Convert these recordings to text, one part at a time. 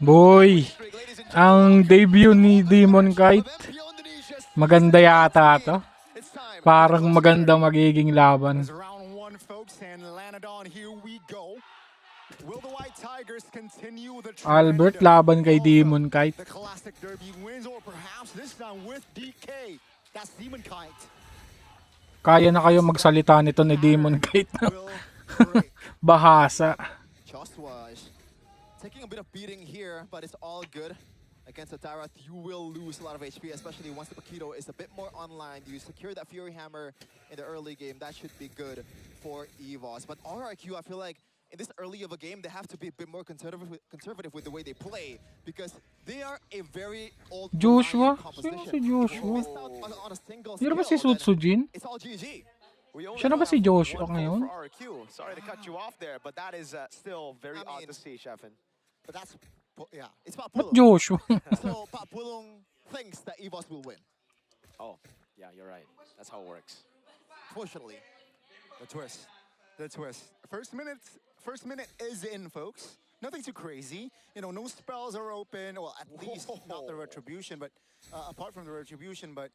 Boy, ang debut ni Demon Kite, maganda yata to. Parang maganda magiging laban. Albert laban kay Demon Kite. Kaya na kayo magsalita nito ni Demon Kite. Bahasa. Taking a bit of beating here, but it's all good. Against the Tyrant, you will lose a lot of HP, especially once the Paquito is a bit more online. You secure that Fury Hammer in the early game. That should be good for EVOS. But RRQ, I feel like in this early of a game, they have to be a bit more conservative with the way they play, because they are a very old Joshua? composition. Sino si Joshua? On a single Hindi ba si skill, then Sutsujin? it's all GG. Siya na ba si Joshua ngayon? Sorry to cut you off there, but that is still very odd to see, Shefin. But that's, yeah, it's Pat Ba't Pulong. Joshua? So Pat Pulong thinks that EVOS will win. Oh, yeah, you're right. That's how it works. Fortunately. The twist. The twist. First minute is in, folks. Nothing too crazy. You know, no spells are open. Well, at least not the retribution, but apart from the retribution, but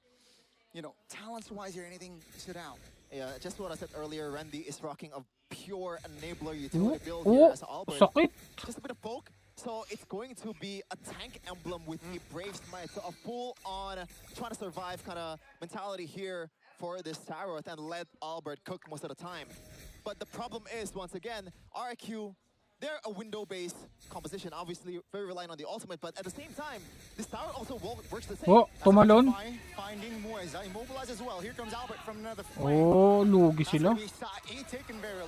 you know, talents-wise, or anything stood out. Yeah, just what I said earlier, Randy is rocking a pure enabler utility build here as Albert. Sakit. Just a bit of poke. So it's going to be a tank emblem with the Brave Smite. So a full-on trying to survive kind of mentality here for this Tyrant and let Albert cook most of the time. But the problem is, once again, RRQ, they're a window-based composition, obviously very reliant on the ultimate, but at the same time, this tower also works the same. Oh, tumalon. Finding Mueza, immobilized as well. Here comes Albert from another Oh, lugi sila.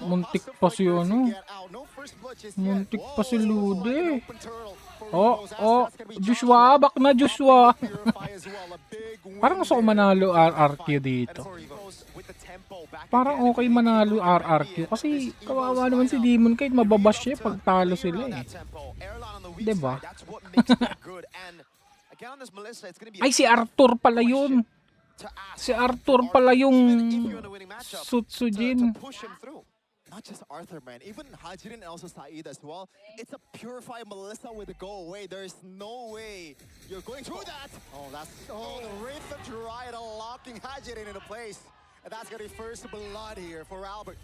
Muntik pa si ano. Muntik pa si Lude. Oh, Joshua, back na Joshua. Parang gusto ko manalo RRQ dito. Parang okay manalo RRQ kasi kawawa naman si Demon Kite, mababash siya pag talo sila eh. Diba? Ay, si Arthur pala yun. Si Arthur pala yung Sutsujin. Not just Arthur, man. Even Hajirin and also Said as well. It's a purified Melissa with a go away. There's no way you're going through that. Oh, that's the Wraith of Dryad locking Hajirin into place. And that's gonna be first blood here for Albert.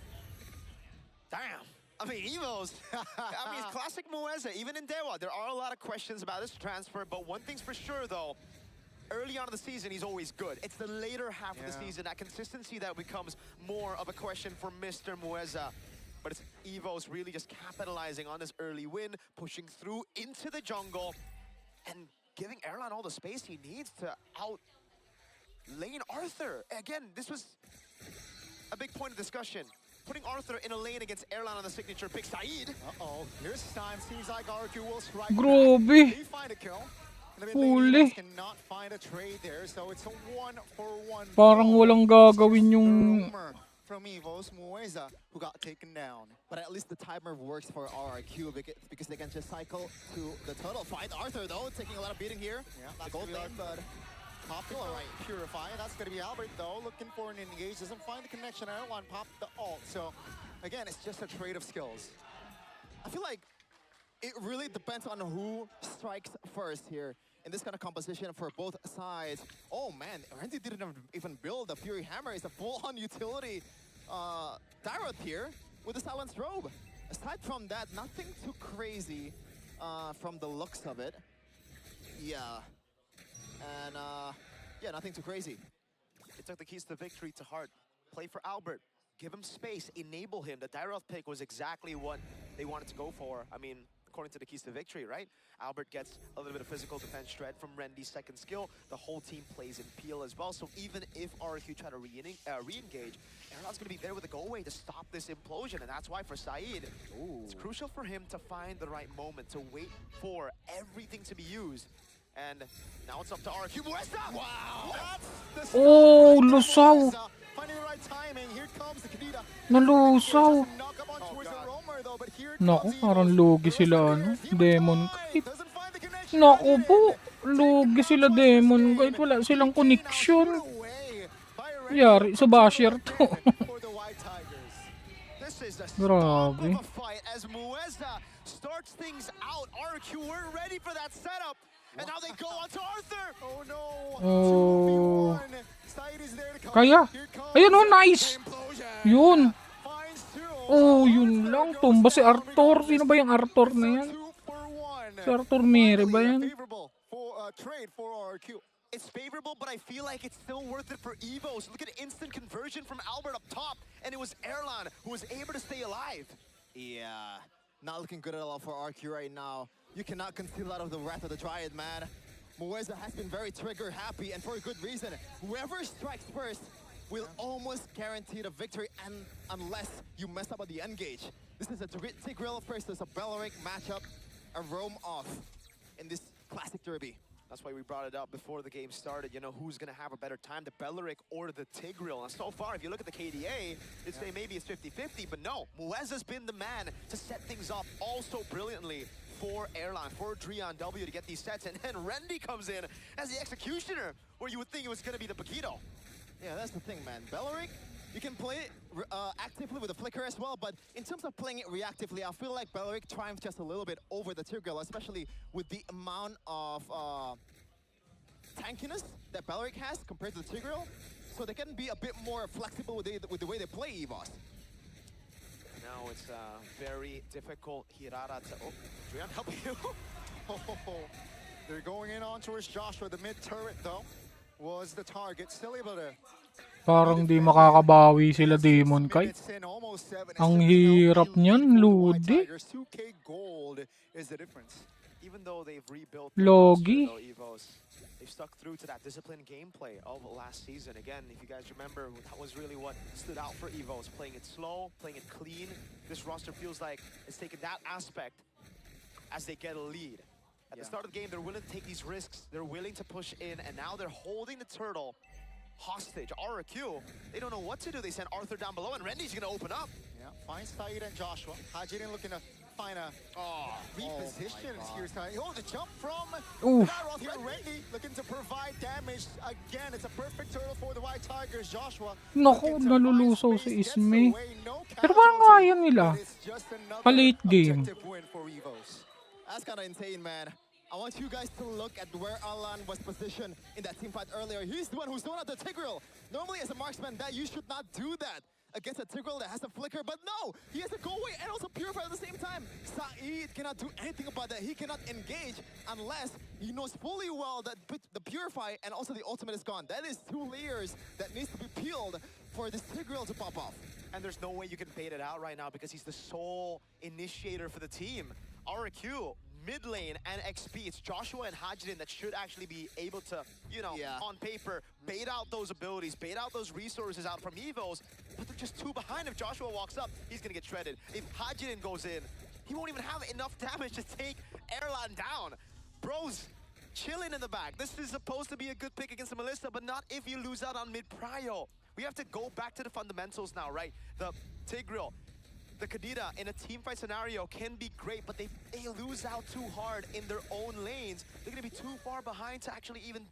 Damn. I mean, EVOS. I mean, it's classic Mueza. Even in Dewa, there are a lot of questions about this transfer. But one thing's for sure, though. Early on in the season, he's always good. It's the later half of the season, that consistency that becomes more of a question for Mr. Mueza. But it's EVOS really just capitalizing on this early win, pushing through into the jungle, and giving Erlan all the space he needs to out-lane Arthur. Again, this was a big point of discussion. Putting Arthur in a lane against Erlan on the signature pick. Said. Uh-oh, here's time. Seems like RRQ will strike. Grabe. They find a kill. Huli. Cannot find a trade there, so it's a 1-for-1. Parang walang gagawin yung from EVOS, Mueza, who got taken down. But at least the timer works for RRQ because they can just cycle to the total fight. Arthur, though, taking a lot of beating here. Yeah, the gold lane, but Popular, right? Purify. That's going to be Albert, though, looking for an engage. Doesn't find the connection. Erlan popped the ult. So, again, it's just a trade of skills. I feel like it really depends on who strikes first here in this kind of composition for both sides. Oh man, Randy didn't even build the Fury Hammer. It's a full-on utility Tyrant here with the Silenced Robe. Aside from that, nothing too crazy from the looks of it. Yeah. And yeah, nothing too crazy. It took the keys to victory to heart. Play for Albert. Give him space. Enable him. The Dyrelth pick was exactly what they wanted to go for. I mean, according to the keys to victory, right? Albert gets a little bit of physical defense shred from Rendy's second skill. The whole team plays in MPL as well. So even if RRQ try to re-engage, Erlan's going to be there with a go-away to stop this implosion. And that's why for Said, it's crucial for him to find the right moment, to wait for everything to be used. And now it's up to RRQ. Wow! Oh, lusaw! Finding the right timing. Here comes the Kadita. Nalusaw. Knock up on towards the roamer, though, but here Naku, comes parang EVOS. lugi sila, ano? Demon Kite. Doesn't find the connection. Naku po, lugi sila Demon Kite. Wala silang connection. Yari, sa basher to. This is the Grabe. fight as Mueza starts things out. RRQ weren't ready for that setup. And now they go onto Arthur. Oh no! Oh. 2v1. Said is there to cover. Kaya. Here comes Ayun oh, nice. Implosion. Yun. Finds two. Oh, yun Arthur lang. goes Tumba si down Arthur. regardless. Sino ba yung Arthur na yan? It's a 2-for-1. Si Arthur Mere ba Finally, a yan? favorable for trade for RRQ. It's favorable, but I feel like it's still worth it for EVOS. Look at instant conversion from Albert up top, and it was Erlan who was able to stay alive. Yeah, not looking good at all for RQ right now. You cannot conceal out of the Wrath of the Dryad, man. Mueza has been very trigger happy, and for a good reason. Whoever strikes first will almost guarantee the victory, and unless you mess up at the end gauge. This is a Tigreal versus a Bellaric matchup, a roam off in this classic derby. That's why we brought it up before the game started. You know, who's going to have a better time, the Bellaric or the Tigreal? And so far, if you look at the KDA, you'd say maybe it's 50-50, but no. Mueza's been the man to set things up also brilliantly for Airline, for Drian W to get these sets. And then Rendy comes in as the executioner, where you would think it was going to be the Paquito. Yeah, that's the thing, man. Bellaric, you can play it actively with the Flicker as well, but in terms of playing it reactively, I feel like Bellaric triumphs just a little bit over the Tigreal, especially with the amount of tankiness that Bellaric has compared to the Tigreal. So they can be a bit more flexible with the way they play EVOS. Now it's very difficult. Hirara to... Oh, Drian, help you. They're going in on towards Joshua. The mid turret, though, was the target. Still able to... Parang di makakabawi sila Demon Kai. Ang hirap niyan, Ludi. 2K gold is the difference. Even though they've rebuilt Logi. the roster, though, EVOS, they've stuck through to that disciplined gameplay of last season. Again, if you guys remember, that was really what stood out for EVOS. Playing it slow, playing it clean. This roster feels like it's taken that aspect as they get a lead. At the start of the game, they're willing to take these risks. They're willing to push in, and now they're holding the turtle hostage. RRQ, they don't know what to do. They send Arthur down below, and Rendy's gonna open up. Yeah, finds Said and Joshua. Hajidin looking to find a reposition here. Oh, the jump from Harold here. Rendy looking to provide damage. Again, it's a perfect turtle for the White Tigers. Joshua. Naku, nalulusaw si Isme. Pero parang kaya nila. Pa-late game. That's kind of insane, man. I want you guys to look at where Alan was positioned in that team fight earlier. He's the one who's throwing out the Tigreal. Normally, as a marksman, that you should not do that against a Tigreal that has a flicker, but no! He has to go away and also purify at the same time. Said cannot do anything about that. He cannot engage unless he knows fully well that the purify and also the ultimate is gone. That is 2 layers that needs to be peeled for this Tigreal to pop off. And there's no way you can bait it out right now because he's the sole initiator for the team. RRQ, mid lane and XP, it's Joshua and Hajidin that should actually be able to, you know, on paper, bait out those abilities, bait out those resources out from EVOS, but they're just 2 behind. If Joshua walks up, he's gonna get shredded. If Hajidin goes in, he won't even have enough damage to take Erlan down. Bro's chilling in the back. This is supposed to be a good pick against the Melissa, but not if you lose out on mid-prio. We have to go back to the fundamentals now, right? The Tigreal, the Kadira in a teamfight scenario can be great, but they lose out too hard in their own lanes. They're gonna be too far behind to actually even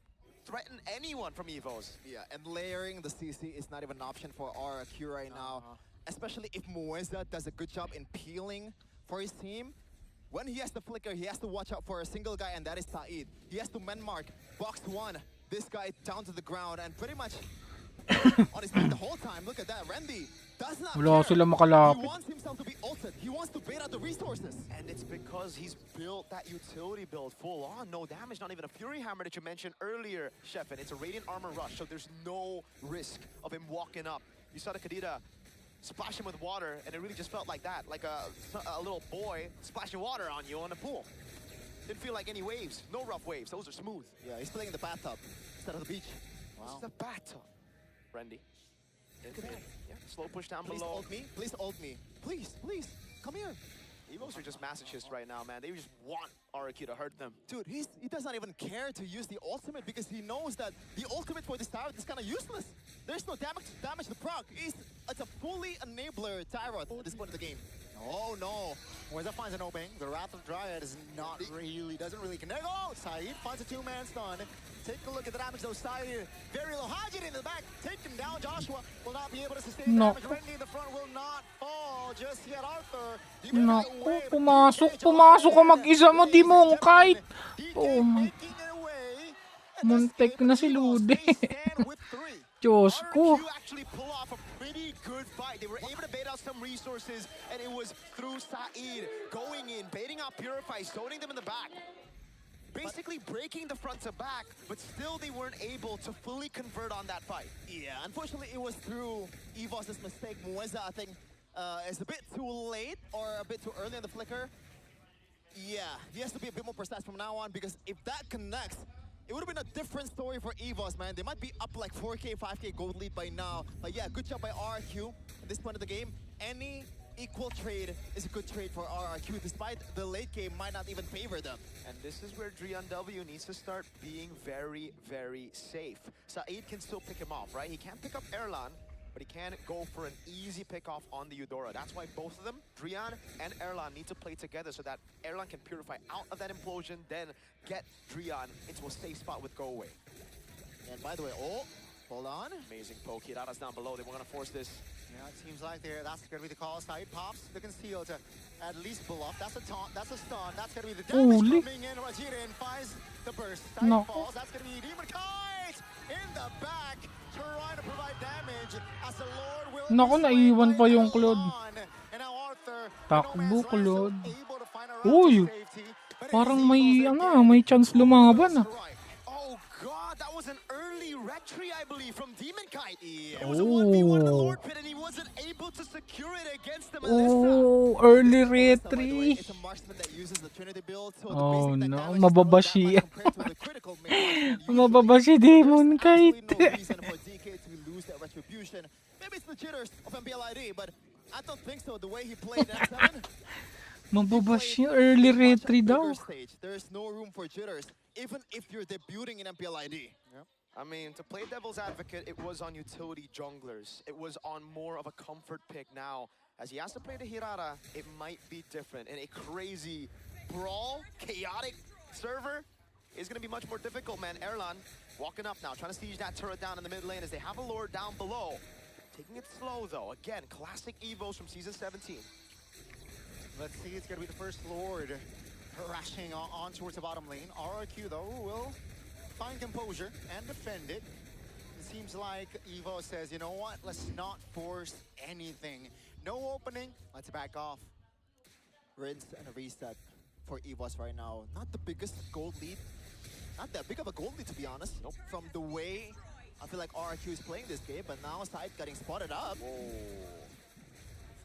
threaten anyone from EVOS. Yeah, and layering the CC is not even an option for RRQ right now. Especially if Mueza does a good job in peeling for his team. When he has the flicker, he has to watch out for a single guy, and that is Said. He has to man-mark, box 1, this guy down to the ground, and pretty much on his feet the whole time. Look at that, Rendy does not Wala care. sila makalapit. He wants himself to be ulted. He wants to bait out the resources. And it's because he's built that utility build full on. No damage, not even a Fury Hammer that you mentioned earlier, Sheffin. It's a Radiant Armor Rush, so there's no risk of him walking up. You saw the Kadira splash him with water, and it really just felt like that, like a little boy splashing water on you on a pool. Didn't feel like any waves, no rough waves. Those are smooth. Yeah, he's playing in the bathtub instead of the beach. Wow. This is a bathtub. Rendy. Yeah, slow push down Please below. ult me. Please ult me. Please, please, come here. EVOS are just masochists right now, man. They just want RRQ to hurt them. Dude, he does not even care to use the ultimate because he knows that the ultimate for this Tyrant is kind of useless. There's no damage to proc. It's a fully enabler Tyrant at this point of the game. Oh no. Moeza finds an opening. The Wrath of Dryad is not really, doesn't really connect. Oh, Saeed finds a two-man stun. Take a look at the damage though. Saeed very low. Hajid in the back. Take him down. Joshua will not be able to sustain No. damage. Randy in the front will not fall just yet. Arthur. Naku, pumasok ka mag-isa mo, di mo kahit. Oh my. Muntik na si Lude. Diyos ko. RRQ actually pull off a pretty good fight. They were able to bait out some resources, and it was through Saeed going in, baiting out Purify, zoning them in the back. Basically breaking the front to back, but still they weren't able to fully convert on that fight. Yeah, unfortunately it was through EVOS' mistake. Moeza, I think, is a bit too late or a bit too early in the flicker. Yeah, he has to be a bit more precise from now on, because if that connects, it would have been a different story for EVOS, man. They might be up like 4K, 5K gold lead by now. But yeah, good job by RRQ at this point of the game. Any equal trade is a good trade for RRQ, despite the late game might not even favor them. And this is where Drian W needs to start being very, very safe. Saeed can still pick him off, right? He can't pick up Erlan, but he can go for an easy pick-off on the Eudora. That's why both of them, Drian and Erlan, need to play together so that Erlan can purify out of that implosion, then get Drian into a safe spot with Go Away. And by the way, oh, hold on. Amazing poke. Hirata's down below. They were going to force this. Yeah, it seems like that's going to be the call. Saeed pops the conceal to at least bluff. That's a taunt. That's a stun. That's going to be the damage Holy. coming in. Rajirin finds the burst. Saeed No. falls. That's going to be Demon Kite in the back. Trying to provide damage as the Lord will Naku, be slain naiwan by pa yung Elon. Claude. And now Arthur, Takbo, no man's land, still Claude. able to find a route Uy, to safety. But it parang is may, Eagles again. may chance lumaban ah. Right. Oh god, that was an early retry, I believe, from Demon Kite. Yeah. It was a 1v1 in the Oh. Lord Pit, and he wasn't able to secure it against the Melissa. Oh, early Melissa, by the way, retry. it's a marksman that uses the Trinity build, so the Oh, basic no. damage is Mababashi. not that much compared to the critical main marksman usually. Mababashi Demon There's absolutely Kite. no reason for DK to lose that retribution. Maybe it's the jitters of MPL ID, but I don't think so. The way he played M7, Mababashi early much retry bigger daw. stage. There's no room for jitters, even if you're debuting in MPL ID. I mean, to play devil's advocate, it was on utility junglers. It was on more of a comfort pick now. As he has to play the Hirata, it might be different. In a crazy brawl, chaotic server, is going to be much more difficult, man. Erlan walking up now, trying to siege that turret down in the mid lane as they have a lord down below. Taking it slow, though. Again, classic EVOS from Season 17. Let's see, it's going to be the first Lord rushing on towards the bottom lane. RRQ, though, will find composure and defend it. It seems like Evo says, you know what, let's not force anything. No opening, let's back off. Rinse and a reset for EVOS right now. Not the biggest gold lead. Not that big of a gold lead, to be honest. Nope. From the way I feel like RRQ is playing this game, but now Side getting spotted up. Whoa.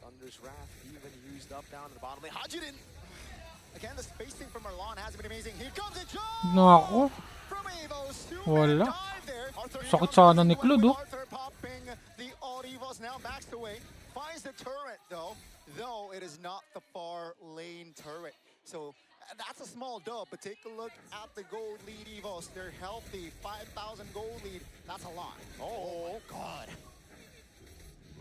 Thunder's Wrath even used up down in the bottom lane. Hajidin! Again, the spacing from Marlon has been amazing. Here comes the jump Naku. from Evos. Wala. Dive there. Arthur Sakit sana ni Claude, oh. Arthur popping the old Evos now backs away. Finds the turret though it is not the far lane turret. So that's a small dub, but take a look at the gold lead Evos. They're healthy, 5,000 gold lead. That's a lot. Oh, God.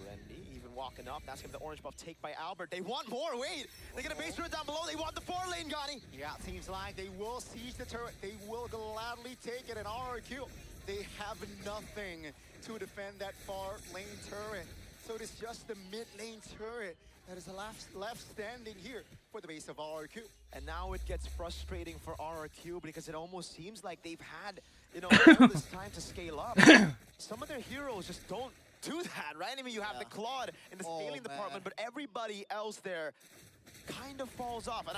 Randy even walking up. That's going to be the orange buff take by Albert. They want more. Wait. They get a base turret down below. They want the 4-lane, Gotti. Yeah, it seems like they will siege the turret. They will gladly take it. And RRQ, they have nothing to defend that far lane turret. So it is just the mid lane turret that is left standing here for the base of RRQ. And now it gets frustrating for RRQ because it almost seems like they've had, all this time to scale up. Some of their heroes just don't do that, right? I mean, you have the Claude in the scaling department, but everybody else there kind of falls off. And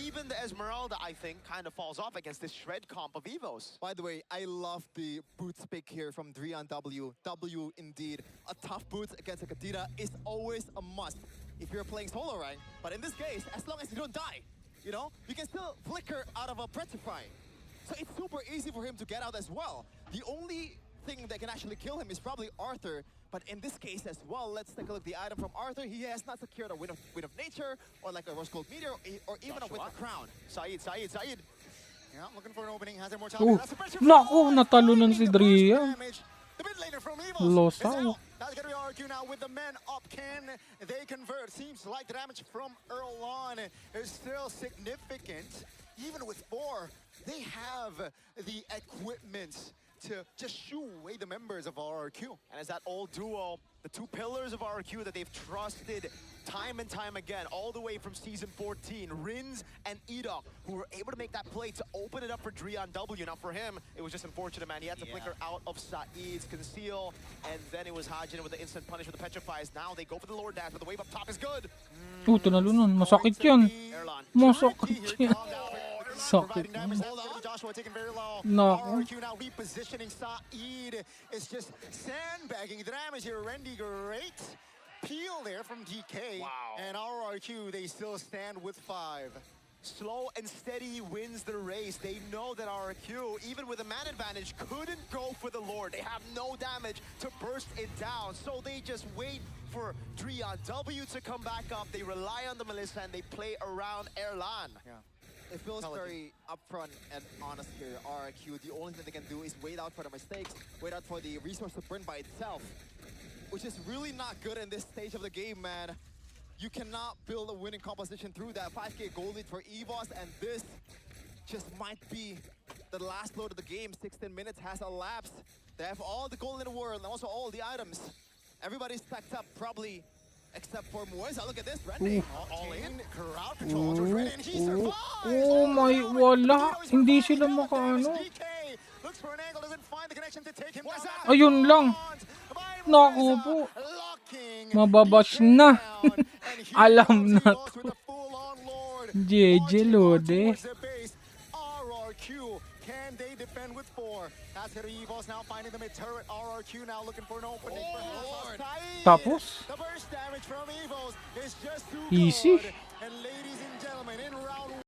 even the Esmeralda, I think, kind of falls off against this shred comp of EVOS. By the way, I love the boots pick here from Drian W. W indeed. A tough boots against a Kadira is always a must if you're playing solo rank. But in this case, as long as you don't die, you can still flicker out of a Pretify. So it's super easy for him to get out as well. The only thing that can actually kill him is probably Arthur. But in this case as well, let's take a look at the item from Arthur. He has not secured a Wind of Nature, or like a Rose Gold Meteor, or even a Wind of Crown. Saeed. Yeah, looking for an opening. Has immortality. Oh, That's a pressure. naku, natalunan si Drian. The mid laner from EVOS Lost is out. out. That's gonna be RRQ now with the men up. Can they convert? Seems like the damage from Erlon is still significant. Even with 4, they have the equipment to just shoo away the members of RRQ. And as that old duo, the two pillars of RRQ that they've trusted time and time again, all the way from Season 14, Rins and Edok, who were able to make that play to open it up for Drion W. Now for him, it was just unfortunate, man. He had to flicker out of Saeed's conceal, and then it was Hajin with the instant punish with the Petrifies. Now they go for the Lord Dash, but the wave up top is good. Tinalunan. Masakit yan. Erlon. Masakit yan. Sakit. Providing damage. Hold on. Joshua taking very low. Naku. RRQ now repositioning. Saeed is just sandbagging the damage here. Rendy, great peel there from DK. Wow. And RRQ, they still stand with 5. Slow and steady wins the race. They know that RRQ, even with a man advantage, couldn't go for the Lord. They have no damage to burst it down. So they just wait for Drion W to come back up. They rely on the Melissa and they play around Erlan. Yeah. It feels very upfront and honest here. RRQ, the only thing they can do is wait out for the mistakes, wait out for the resource to burn by itself, which is really not good in this stage of the game, man. You cannot build a winning composition through that 5k gold lead for EVOS, and this just might be the last load of the game. 16 minutes has elapsed. They have all the gold in the world and also all the items. Everybody's stacked up, probably, except for Moisa. Look at this, Randy. All in. Crowd control onto Freddy, and he survives. Oh my, wala. Hindi sila makaano. DK looks for an angle, doesn't find the connection to take him down. Ayun lang. Naku po. Mababash na. Alam na to. JJ Lode. RRQ, can they defend with 4? That's gonna be EVOS now finding the mid turret. RRQ now looking for an opening. Tapos? The burst damage from EVOS is just too Easy. good. And ladies and gentlemen, in round